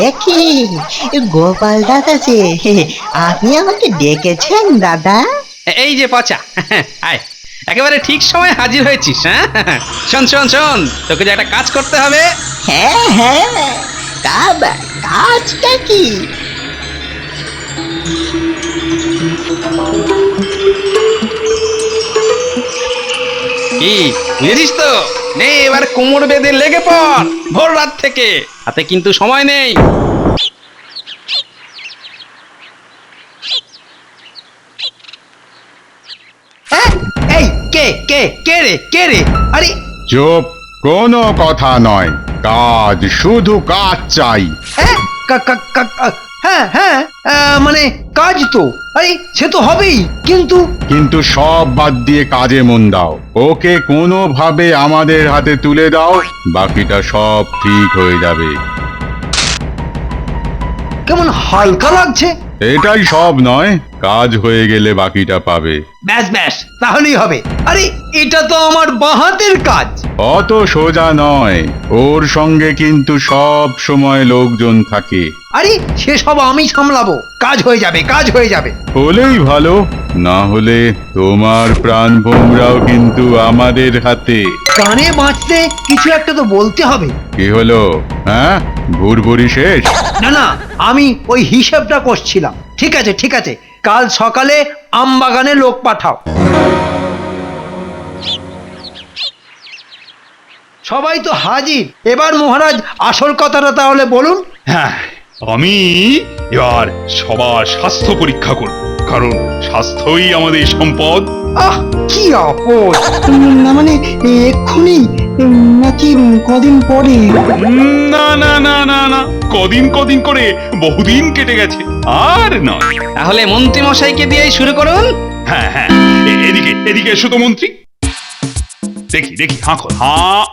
এ কি গোপাল দাদা যে, আপনি আমাকে ডেকেছেন দাদা? এই যে পচা, আয় একেবারে ঠিক সময় হাজির হয়েছিস। হ্যাঁ, শোন শোন শোন, তোকে যে একটা কাজ করতে হবে। হ্যাঁ হ্যাঁ, কাজটা কি? কি বুঝেছিস তো? নে এবার কোমর বেঁধে লেগে পড় ভোর রাত থেকে, হাতে কিন্তু সময় নেই। হ্যাঁ, এই কে কে কে রে কে রে? আরে চুপ, কোনো কথা নয়, কাজ, শুধু কাজ চাই। হ্যাঁ, হ্যাঁ হ্যাঁ, মানে কাজ তো, আরে সে তো হবেই, কিন্তু কিন্তু সব বাদ দিয়ে কাজে মন দাও। ওকে কোনোভাবে আমাদের হাতে তুলে দাও, বাকিটা সব ঠিক হয়ে যাবে। কেমন হালকা লাগছে। এটাই সব নয়, কাজ হয়ে গেলে বাকিটা পাবে। ব্যাস ব্যাস, তাহলেই হবে। আরে এটা তো আমার বাঁ-হাতের কাজ। অত সোজা নয়, ওর সঙ্গে কিন্তু সব সময় লোকজন থাকে। আরে সেসব আমি সামলাবো, কাজ হয়ে যাবে, কাজ হয়ে যাবে। হলেই ভালো, না হলে তোমার প্রাণ ভোমরাও কিন্তু আমাদের হাতে। কানে বাঁচতে কিছু একটা তো বলতে হবে। কি হলো? হ্যাঁ, ভুরভুরি শেষ? না না, আমি ওই হিসেবটা করছিলাম। ঠিক আছে ঠিক আছে, কাল সকালে আমবাগানে লোক পাঠাও। সবাই তো হাজির, এবার মহারাজ আসল কথাটা তাহলে বলুন। হ্যাঁ, আমি এবার সবার স্বাস্থ্য পরীক্ষা করব, কারণ স্বাস্থ্যই আমাদের সম্পদ। আহ কি আপদ! না মানে এক্ষুনি নাকি কদিন পরে? না না না না না, কদিন কদিন করে বহুদিন কেটে গেছে, আর নয়। তাহলে মন্ত্রী মশাইকে দিয়েই শুরু করুন। হ্যাঁ হ্যাঁ, এদিকে এদিকে এসো তো মন্ত্রী। দেখি দেখি, হাঁ খোল, হাঁ।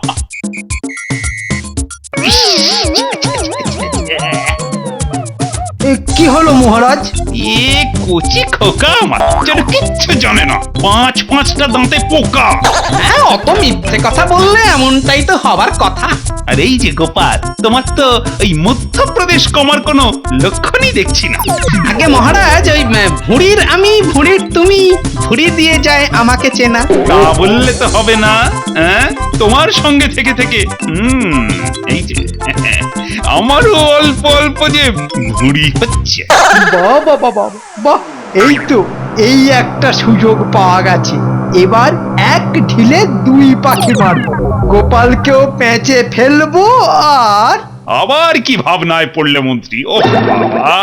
কি হলো মহারাজ? এ কচি খোকা মাত্র কিচ্ছু জানে না, পাঁচটা দাঁতে পোকা। হ্যাঁ, অত মিথ্যে কথা বললে এমনটাই তো হবার কথা। আর এই যে গোপাল, তোমার তো ওই মধ্যপ্রদেশ কমার কোনো লক্ষণই দেখছি না। আগে মহারাজ, ওই ভুঁড়ির আমি ভুঁড়ির তুমি, ভুঁড়ি দিয়ে যায় আমাকে চেনা। তা বললে তো হবে না, হ্যাঁ? তোমার সঙ্গে থেকে থেকে এই যে আমারও অল্প অল্প যে ভুঁড়ি হচ্ছে। বাহ বাহ বাহ বাহ বাহ, এই তো, এই একটা সুযোগ পাওয়া গেছে। এবার এক ঢিলে দুই পাখি মারবো, গোপালকেও পেঁচে ফেলবো, আর আবার কি ভাবনায় পড়লে মন্ত্রী? ও বাবা!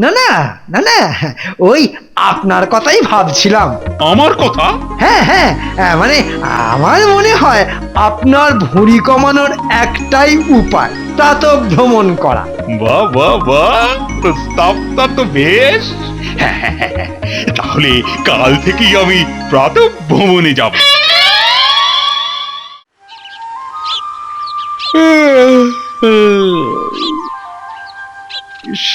না না না না, ওই আপনার কথাই ভাবছিলাম। আমার কথা? হ্যাঁ হ্যাঁ, মানে আমার মনে হয় আপনার ভুঁড়ি কমানোর একটাই উপায়, প্রাতঃ ভ্রমণ করা। বাহ বাহ বাহ, প্রস্তাবটা তো বেশ। হ্যাঁ, হ্যাঁ, হ্যাঁ, হ্যাঁ। তাহলে কাল থেকেই আমি প্রাতঃ ভ্রমণে যাব।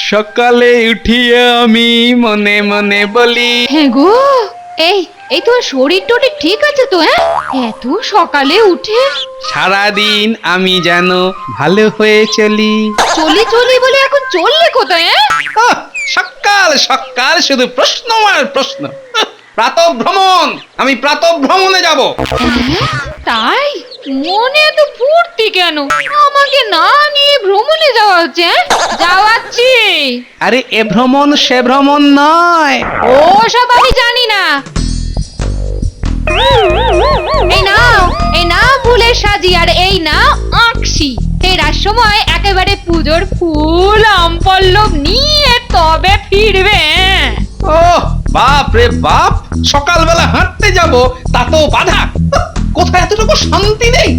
সকালে উঠিয়ে আমি মনে মনে বলি, হ্যাঁ গো, এই এই তোমার শরীর টরীর ঠিক আছে তো? হ্যাঁ, এত সকালে উঠে সারাদিন আমি যেন ভালো হয়ে চলি। চলি চলি বলে এখন চললে কোথায়? হ্যাঁ, আহ, সকাল সকাল শুধু প্রশ্ন আর প্রশ্ন। প্রাতঃ ভ্রমণ, আমি প্রাতঃ ভ্রমণে যাব। তাই মনে এত ফুর্তি কেন? আমাকে না নিয়ে ভ্রমণে যাওয়া হচ্ছে? হ্যাঁ, যাওয়াচ্ছি। আরে এ ভ্রমণ সে ভ্রমণ নয়। ও সব আমি জানি না। এই নাও ফুলের সাজি, আর এই নাও আঁকশি। ফেরার সময় একেবারে পুজোর ফুল আম পল্লব নিয়ে তবে ফিরবে। ও বাপ রে বাপ, সকালবেলা হাঁটতে যাব তা তো বাধা। কোথায় এতটুকু শান্তি নেই?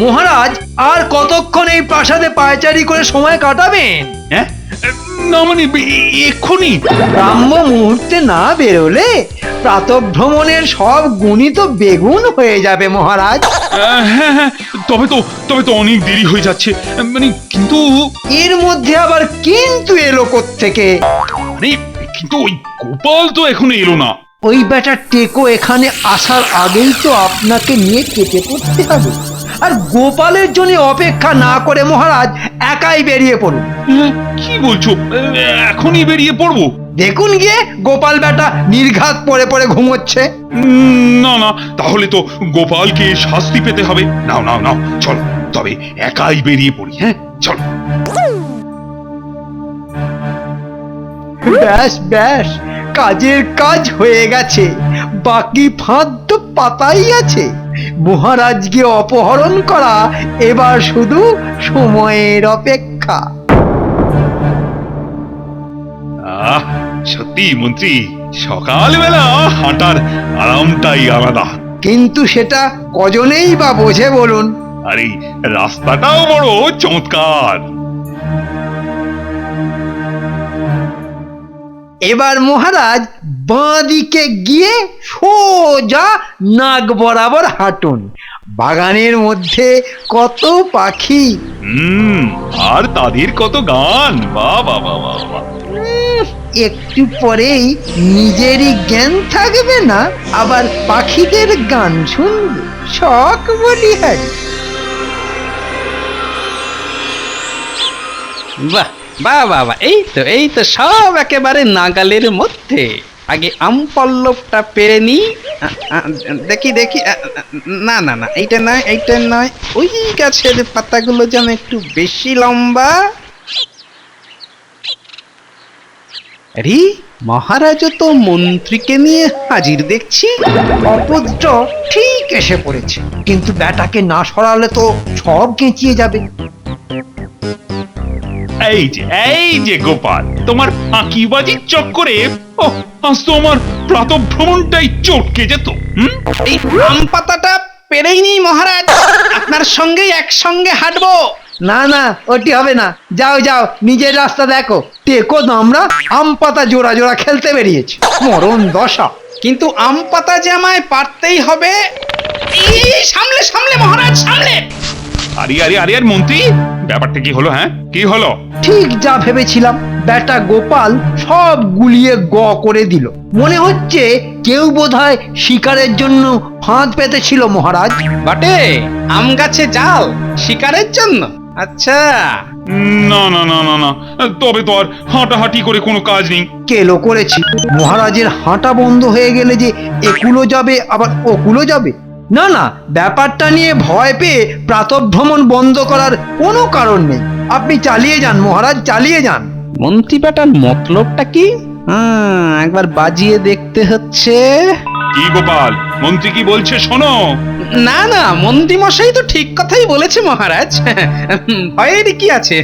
মহারাজ, আর কতক্ষণ এই প্রাসাদে পায়চারি করে সময় কাটাবেন? হ্যাঁ, না মানে এক্ষুনি। ব্রাহ্ম মুহূর্তে না বেরোলে প্রাতঃ ভ্রমণের সব গুণই তো বেগুন হয়ে যাবে মহারাজ। হ্যাঁ হ্যাঁ, তবে তো অনেক দেরি হয়ে যাচ্ছে, মানে কিন্তু। এর মধ্যে আবার কিন্তু এলো কোত্থেকে? মানে কিন্তু ওই গোপাল তো এখনো এলো না। ওই বেটা টেকো এখানে আসার আগেই তো আপনাকে নিয়ে কেটে পড়তে হবে। আর গোপালের জন্য অপেক্ষা না করে মহারাজ একাই বেরিয়ে পড়ুন। কি বলছো? এখনই বেরিয়ে পড়বো? দেখুন গিয়ে গোপাল বেটা নির্ঘাত পড়ে পড়ে ঘুমোচ্ছে। না না, তাহলে তো গোপালকে শাস্তি পেতে হবে। নাও নাও নাও, চলো তবে একাই বেরিয়ে পড়ি। হ্যাঁ চলো। ব্যাস ব্যাস, কাজের কাজ হয়ে গেছে, বাকি ফাঁদ তো পাতাই আছে। মহারাজকে অপহরণ করা এবার শুধু সময়ের অপেক্ষা। আহ, সত্যি মন্ত্রী, সকালবেলা হাঁটার আরামটাই আলাদা। কিন্তু সেটা কজনেই বা বোঝে বলুন? আর এই রাস্তাটাও বড় চমৎকার। এবার মহারাজ বাঁ দিকে গিয়ে সোজা নাক বরাবর হাঁটুন। বাগানের মধ্যে কত পাখি, আর তাদের কত গান! বাহ বাহ বাহ বাহ বাহ। একটু পরেই নিজেরই জ্ঞান থাকবে না, আবার পাখিদের গান শুনবে। শখ বলিহারি। বাহ বাহ বাহ বাহ, এই তো সব একেবারে নাগালের মধ্যে। আগে আম পল্লবটা পেরে নি। দেখি দেখি, না না না, এইটা নয়। ওই গাছের পাতাগুলো যেন একটু বেশি লম্বা। আরে, মহারাজও তো মন্ত্রীকে নিয়ে হাজির দেখছি। অপদ্র ঠিক এসে পড়েছে, কিন্তু ব্যাটাকে না সরালে তো সব কেঁচিয়ে যাবে। এই যে গোপাল, তোমার ফাঁকিবাজির চক্করে আজ তো আমার প্রাতঃভ্রমণটাই চটকে যেত। এই আম পাতাটা পেরেই নি মহারাজ, আপনার সঙ্গে একসঙ্গে হাঁটবো। না না, ওটি হবে না। যাও যাও, নিজের রাস্তা দেখো। টেকো আমরা আম পাতা জোড়া জোড়া খেলতে বেরিয়েছি, মরণ দশা। কিন্তু আম পাতা যে আমায় পারতেই হবে। এই সামলে সামলে মহারাজ, সামলে। আরে আরে আরে আর মন্ত্রী, ব্যাপারটা কি হলো? হ্যাঁ কি হলো? ঠিক যা ভেবেছিলাম, বেটা গোপাল সব গুলিয়ে করে দিল। মনে হচ্ছে কেউ বোধহয় শিকারের জন্য ফাঁদ পেতেছিল মহারাজ। বটে, আম গাছে জাল শিকারের জন্য। আচ্ছা, না না না না না, তবে তো আর হাঁটাহাঁটি করে কোনো কাজ নেই। কেলো করেছি। মহারাজের হাঁটা বন্ধ হয়ে গেলে যে একুলো যাবে আবার ওকুলো যাবে। না না, ব্যাপারটা নিয়ে ভয় পেয়ে প্রাতঃভ্রমণ বন্ধ করার কোনো কারণ নেই। আপনি চালিয়ে যান মহারাজ, চালিয়ে যান। মন্ত্রী বেটার মতলবটা কি? একবার বাজিয়ে দেখতে হচ্ছে। কি গোপাল, মন্ত্রী কি বলছে শোনো। না না, মন্ত্রী মশাই তো ঠিক কথাই বলেছে মহারাজ। ভয়ের কি আছে?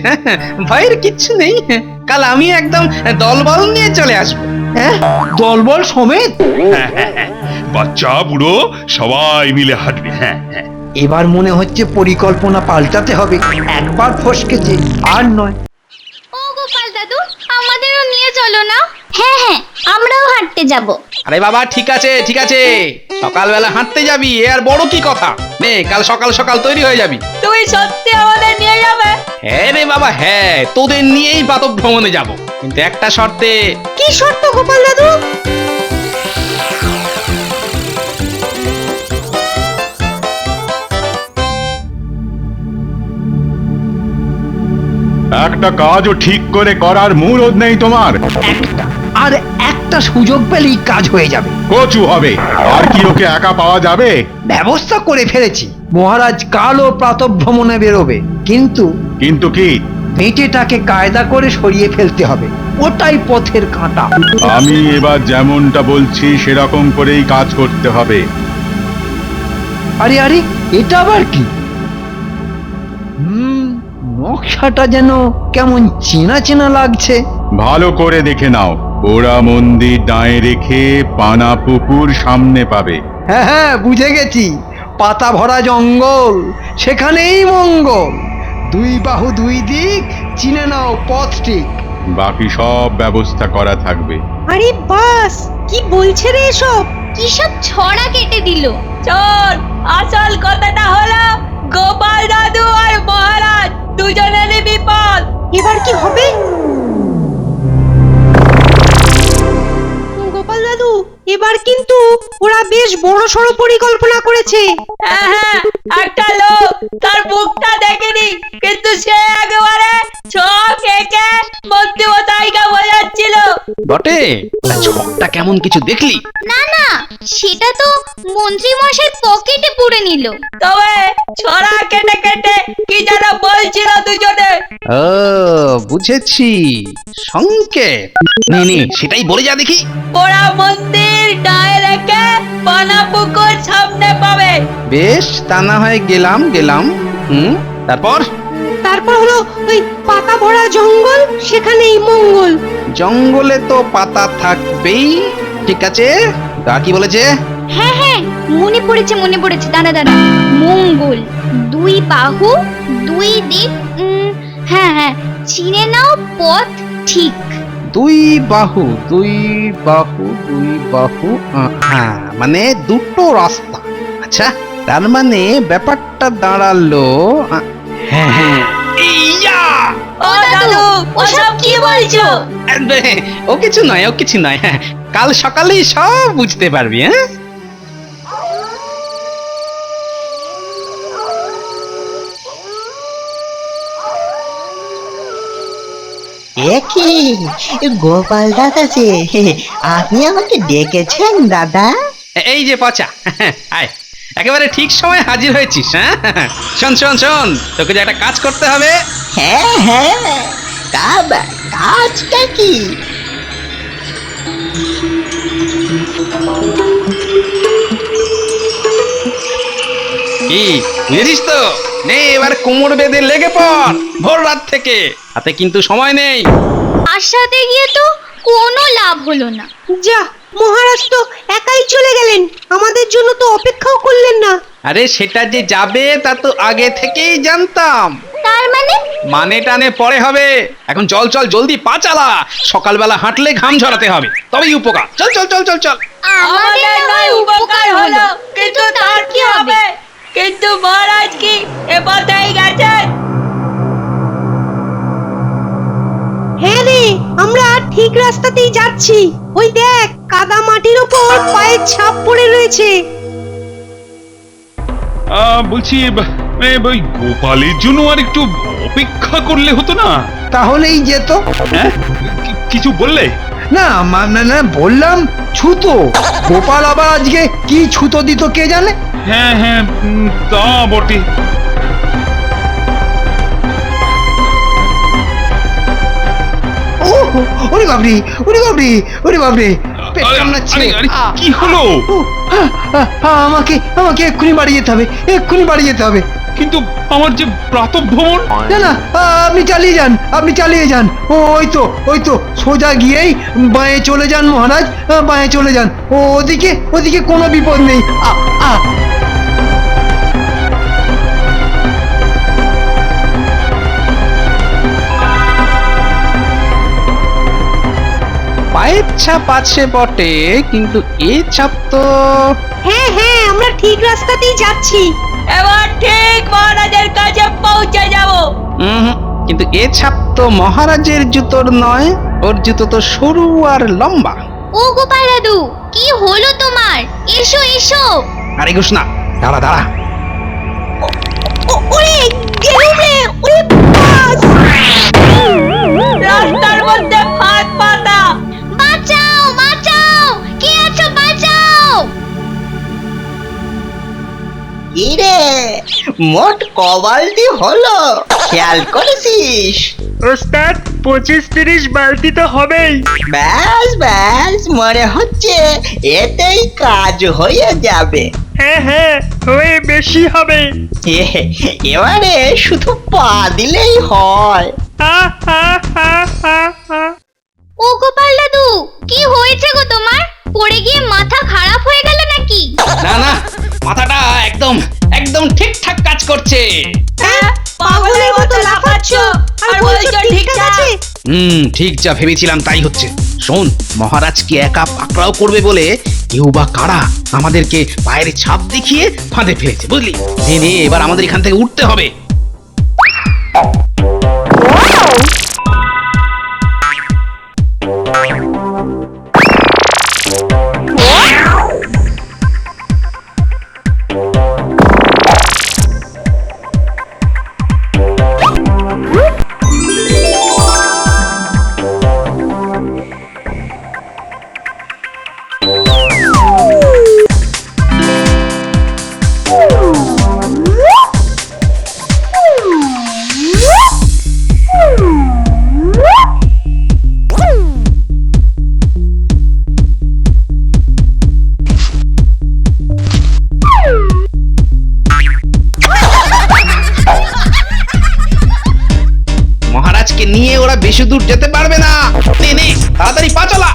ভয়ের কিচ্ছু নেই। কাল আমি একদম দলবল নিয়ে চলে আসবো। হ্যাঁ, দলবল সমেত? বাচ্চা বুড়ো সবাই মিলে হাঁটবে। হ্যাঁ হ্যাঁ। এবার মনে হচ্ছে পরিকল্পনা পাল্টাতে হবে। একবার ফসকেছে আর নয়। ও গোপাল দাদু, আমাদেরও নিয়ে চলো না। হ্যাঁ হ্যাঁ, আমরাও হাঁটতে যাব। আরে বাবা, ঠিক আছে ঠিক আছে, সকালবেলা হাঁটতে যাবি, এ আর বড় কি কথা। নে, কাল সকাল সকাল তৈরি হয়ে যাবি। তুই সত্যি আমাদের নিয়ে যাবে? হ্যাঁ রে বাবা, হ্যাঁ, তোদের নিয়েই প্রাতঃভ্রমণে যাব, কিন্তু একটা শর্তে। কি শর্ত গোপাল দাদু? একটা কাজও ঠিক করে করার মুরদ নেই তোমার। একটা সুযোগ পেলেই কাজ হয়ে যাবে। কচু হবে, আর কি ওকে একা পাওয়া যাবে? ব্যবস্থা করে ফেলেছি। মহারাজ কালও প্রাতঃভ্রমণে বেরোবে, কিন্তু কিন্তু কি? পেটেটাকে কায়দা করে সরিয়ে ফেলতে হবে। ওটাই পথের কাঁটা। আমি এবার যেমনটা বলছি সেরকম করেই কাজ করতে হবে। আরে আরে, এটা আবার কি? নকশাটা যেন কেমন চেনা চেনা লাগছে। ভালো করে দেখে নাও। ওরা মন্দির ডায়ে রেখে পানা পুকুর সামনে পাবে। হ্যাঁ হ্যাঁ, বুঝে গেছি। পাতা ভরা জঙ্গল, সেখানেই মঙ্গল। দুই বাহু দুই দিক, চিনে নাও পথ ঠিক। বাকি সব ব্যবস্থা করা থাকবে। আরে বাস, কি বলছে রে এসব? কি সব ছড়া কেটে দিল। চল, আসল কথাটা হলো গোপাল দাদু আর মহারাজ দুজনেরই বিপদ। এবার কি হবে? এবার কিন্তু ওরা বেশ বড়সড় পরিকল্পনা করেছে। হ্যাঁ, একটা লোক তার মুখটা দেখেনি, কিন্তু সে একেবারে চোখ এঁকে মন্ত্রীমশাইকে বোঝাচ্ছিল। বটে, তা ছকটা কেমন কিছু দেখলি? না না, সেটা তো মন্ত্রী মশাই পকেটে পুরে নিল। তবে ছড়া কেটে কেটে কি যেন বলছিল দুজনে। ও বুঝেছি, সংকেত। নে সেটাই বলে যা দেখি। পোড়া মন্দির ডায়ে রেখে পানা পুকুর সামনে পাবে। বেশ, তা না হয় গেলাম। তারপর? তারপর হলো ওই পাতা ভরা জঙ্গল, সেখানেই মঙ্গল। জঙ্গলে তো পাতা থাকবেই, ঠিক আছে। তা কি বলেছে? হ্যাঁ হ্যাঁ, মনে পড়েছে, দাঁড়া দাঁড়া। মঙ্গল, দুই বাহু, দুই দিক, হ্যাঁ হ্যাঁ, চিনে নাও পথ ঠিক। দুই বাহু, হ্যাঁ, মানে দুটো রাস্তা। আচ্ছা, তার মানে ব্যাপারটা দাঁড়ালো, হ্যাঁ, ইয়া! ও দাদু, ওসব কি বলছো? ও কিছু নয়, হ্যাঁ, কাল সকালেই সব বুঝতে পারবি। হ্যাঁ, এ কি গোপাল দাদা যে, আপনি আমাকে ডেকেছেন দাদা? এই যে পচা, আয়, একেবারে ঠিক সময় হাজির হয়েছিস। হ্যাঁ, শোন, তোকে যে একটা কাজ করতে হবে। হ্যাঁ, কাজটা কি? কি বুঝেছিস তো? নে এবার কোমর বেঁধে লেগে পড়, ভোর রাত থেকে। হাতে কিন্তু সময় নেই। আশাতে গিয়ে তো কোনো লাভ হলো না। যা, মহারাজ তো একাই চলে গেলেন, আমাদের জন্য তো অপেক্ষাও করলেন না। আরে সেটা যে যাবে তা তো আগে থেকেই জানতাম। তার মানে টানে পরে হবে। এখন চল জলদি পা চালা। সকালবেলা হাঁটলে ঘাম ঝরাতে হবে, তবেই উপকার। চল। আমাদের নয় উপকার হলো, কিন্তু তার কি হবে? কিন্তু মহারাজ কি এ পথেই গেছেন? হ্যাঁ রে, আমরা ঠিক রাস্তাতেই যাচ্ছি। ওই দেখ, কাদা মাটির ওপর পায়ের ছাপ পড়ে রয়েছে। বলছি ওই গোপালের জন্য আর একটু অপেক্ষা করলে হতো না? তাহলেই যেত। হ্যাঁ, কিছু বললে? না না, বললাম ছুতো। গোপাল আবার আজকে কি ছুতো দিত কে জানে। হ্যাঁ, তা বটে। ওরে বাবরে, পেট কামড়াচ্ছে। কি হলো? আমাকে এক্ষুনি বাড়ি যেতে হবে। কিন্তু আমার যে প্রাতঃভ্রমণ। না, আপনি চালিয়ে যান। ওই তো সোজা গিয়েই বাঁয়ে চলে যান মহারাজ, বাঁয়ে চলে যান। ওদিকে কোনো বিপদ নেই। পায়ের ছাপ আছে বটে, কিন্তু এ ছাপ তো। হ্যাঁ, আমরা ঠিক রাস্তাতেই যাচ্ছি। এবার ঠিক মহারাজের কাছে পৌঁছে যাব। কিন্তু এ ছাপ তো মহারাজের জুতোর নয়, ওর জুতো তো সরু আর লম্বা। ও গোপাল দাদু, কি হলো তোমার? এসো। আরে ঘোষণা, দাঁড়া। ওরে গেলুম রে, ওরে বাস! রাস্তার মধ্যে ফাঁদ পাতা। বাঁচাও, কে আছো, বাঁচাও! কি রে, মোট কবালটি হলো খেয়াল করেছিস? ওস্তাদ, 25-30 বালতি তো হবেই। ব্যাস মনে হচ্ছে এতেই কাজ হয়ে যাবে। হ্যাঁ, হয়ে বেশি হবে। এবারে শুধু পা দিলেই হয়। ও গোপাল দাদু, কি হয়েছে গো তোমার? পড়ে গিয়ে মাথা খারাপ হয়ে গেল নাকি? না, মাথাটা একদম ঠিকঠাক কাজ করছে। পাগলের মতো লাফাচ্ছ আর বলছো ঠিক আছে। ঠিক যা ভেবেছিলাম তাই হচ্ছে। শোন, মহারাজ কি একা পাকড়াও করবে বলে কেউ বা কারা আমাদেরকে পায়ের ছাপ দেখিয়ে ফাঁদে ফেলেছে, বুঝলি? নে এবার আমাদের এখান থেকে উঠতে হবে। বেশি দূর যেতে পারবে না। নে নে তাড়াতাড়ি পা চালা।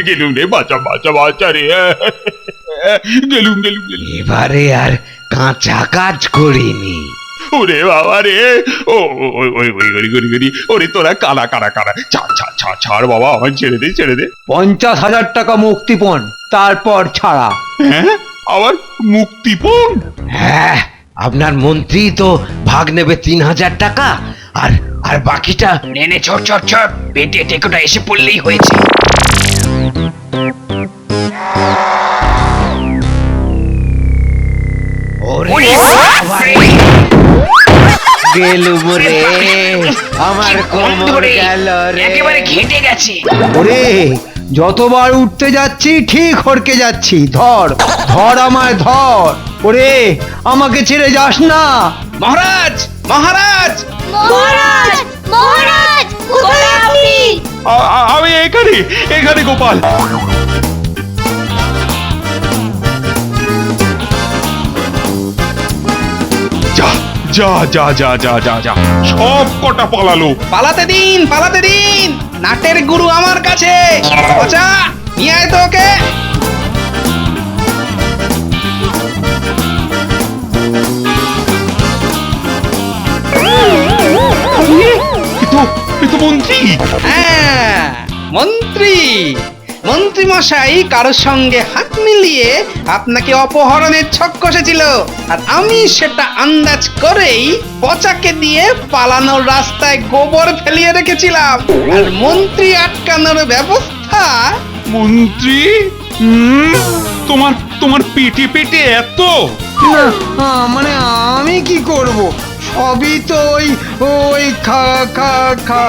গেলুম রে বাঁচা বাঁচা বাঁচা রে গেলুম গেলুম গেলুম। এবারে আর কাঁচা কাজ করিনি। ওরে বাবা রে, ও ওই ওই ওই গড়ি গড়ি গড়ি, ওরে তোরা কারা কারা কারা, ছাড় ছাড় ছাড় ছাড় বাবা, আমার ছেড়ে দে ছেড়ে দে। 50,000 টাকা মুক্তিপণ, তারপর ছাড়া। হ্যাঁ, আবার মুক্তিপণ? হ্যাঁ, আপনার মন্ত্রী তো ভাগ নেবে 3,000 টাকা, আর আর বাকিটা নে নে ছোট ছোট ছোট, পেটে টেকোটা এসে পড়লেই হয়েছে। ওরে বাবা রে, গেলুম রে, আমার কোমর গেল রে। একেবারে ঘেঁটে গেছে। ওরে, যতবার উঠতে যাচ্ছি ঠিক হড়কে যাচ্ছি। ধর ধর আমায় ধর। ওরে, আমাকে ছেড়ে যাস না। মহারাজ মহারাজ, মহারাজ মহারাজ কোথায় আপনি? আমি এখানে এখানে গোপাল। যা যা যা যা যা যা যা, সব কটা পালালো। পালাতে দিন, নাটের গুরু আমার কাছে। পচা, নিয়ে আয় তো ওকে। এ তো মন্ত্রী। হ্যাঁ, মন্ত্রী মশাই কারোর সঙ্গে হাত মিলিয়ে আপনাকে অপহরণের ছক কষেছিল, আর আমি সেটা আন্দাজ করেই পচাকে দিয়ে পালানোর রাস্তায় গোবর ফেলিয়ে রেখেছিলাম, আর মন্ত্রী আটকানোর ব্যবস্থা। মন্ত্রী? তোমার তোমার পেটে পেটে এত? না, মানে আমি কি করব? সবই তো ওই খা খা খা।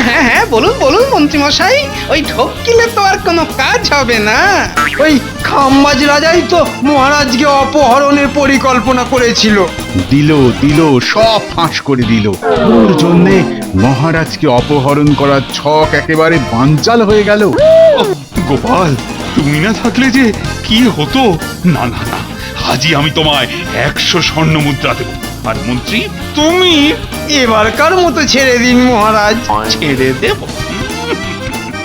হ্যাঁ, বলুন মন্ত্রী মশাই, ওই ঠকিলে তো আর কোনো কাজ হবে না। ওই খাম্বাজ রাজাই তো মহারাজকে অপহরণের পরিকল্পনা করেছিল। দিল সব ফাঁস করে দিল। ওর জন্যে মহারাজকে অপহরণ করার ছক একেবারে বানচাল হয়ে গেল। গোপাল, তুমি না থাকলে যে কি হতো। না না না, আজই আমি তোমায় 100 স্বর্ণ মুদ্রা দেব। আর মন্ত্রী তুমি এবারকার মতো ছেড়ে দিন মহারাজ। ছেড়ে দেব?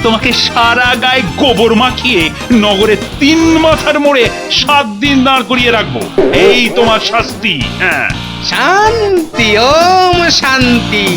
তোমাকে সারা গায়ে গোবর মাখিয়ে নগরে 3 মাথার মোড়ে 7 দিন দাঁড় করিয়ে রাখবো। এই তোমার শাস্তি। হ্যাঁ, শান্তি, ওম শান্তি।